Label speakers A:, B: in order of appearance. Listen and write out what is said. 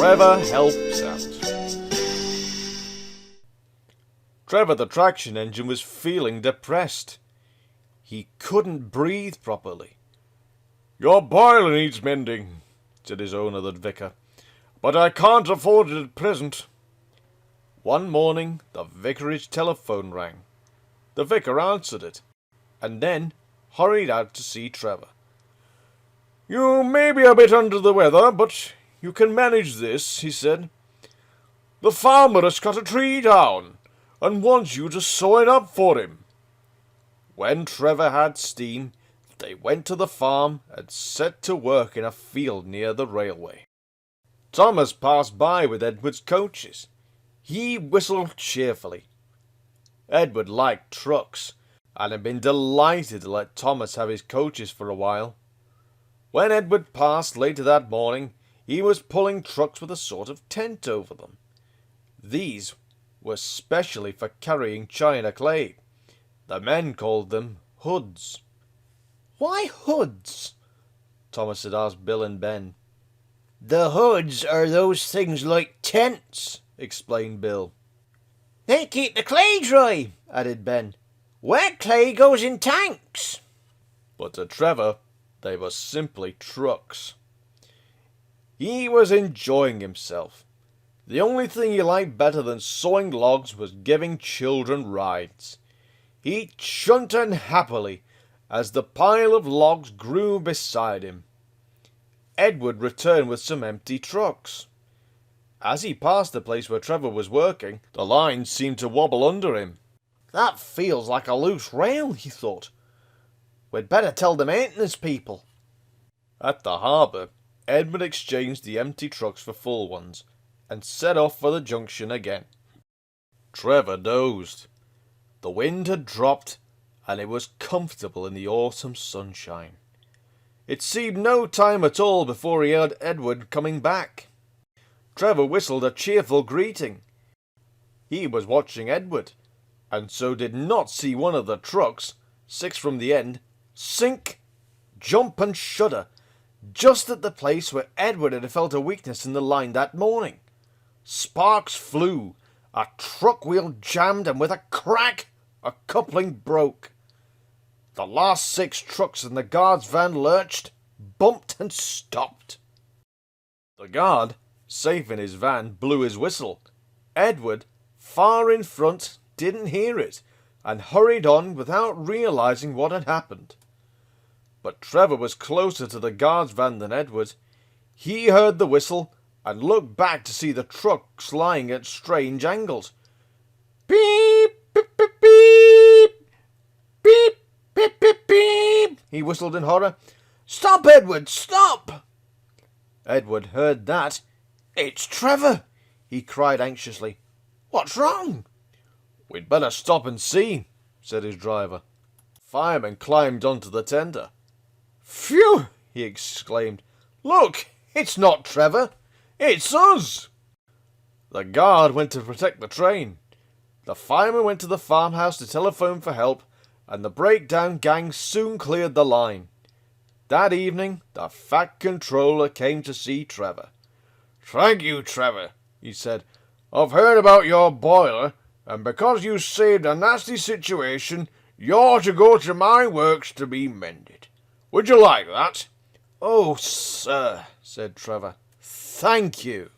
A: Trevor helps out. Trevor the traction engine was feeling depressed. He couldn't breathe properly. "Your boiler needs mending," said his owner, the vicar, "but I can't afford it at present." One morning the vicarage telephone rang. The vicar answered it, and then hurried out to see Trevor. "You may be a bit under the weather, but you can manage this," he said. "The farmer has cut a tree down, and wants you to saw it up for him." When Trevor had steam, they went to the farm and set to work in a field near the railway. Thomas passed by with Edward's coaches. He whistled cheerfully. Edward liked trucks, and had been delighted to let Thomas have his coaches for a while. When Edward passed later that morning, he was pulling trucks with a sort of tent over them. These were specially for carrying china clay. The men called them hoods. "Why hoods?" Thomas had asked Bill and Ben. "The hoods are those things like tents," explained Bill. "They keep the clay dry," added Ben. "Wet clay goes in tanks." But to Trevor, they were simply trucks. He was enjoying himself. The only thing he liked better than sawing logs was giving children rides. He chunked happily as the pile of logs grew beside him. Edward returned with some empty trucks. As he passed the place where Trevor was working, the line seemed to wobble under him. "That feels like a loose rail," he thought. "We'd better tell the maintenance people." At the harbour, Edward exchanged the empty trucks for full ones, and set off for the junction again. Trevor dozed. The wind had dropped, and it was comfortable in the autumn sunshine. It seemed no time at all before he heard Edward coming back. Trevor whistled a cheerful greeting. He was watching Edward, and so did not see one of the trucks, 6 from the end, sink, jump and shudder, just at the place where Edward had felt a weakness in the line that morning. Sparks flew, a truck wheel jammed, and with a crack, a coupling broke. The last 6 trucks in the guard's van lurched, bumped and stopped. The guard, safe in his van, blew his whistle. Edward, far in front, didn't hear it, and hurried on without realizing what had happened. But Trevor was closer to the guard's van than Edward. He heard the whistle and looked back to see the trucks lying at strange angles. "Beep, beep, beep, beep, beep, beep, beep, beep," he whistled in horror. "Stop, Edward, stop!" Edward heard that. "It's Trevor," he cried anxiously. "What's wrong?" "We'd better stop and see," said his driver. The fireman climbed onto the tender. "Phew!" he exclaimed. "Look, it's not Trevor. It's us!" The guard went to protect the train. The fireman went to the farmhouse to telephone for help, and the breakdown gang soon cleared the line. That evening, the fat controller came to see Trevor. "Thank you, Trevor," he said. "I've heard about your boiler, and because you saved a nasty situation, you're to go to my works to be mended. Would you like that?" "Oh, sir," said Trevor. "Thank you."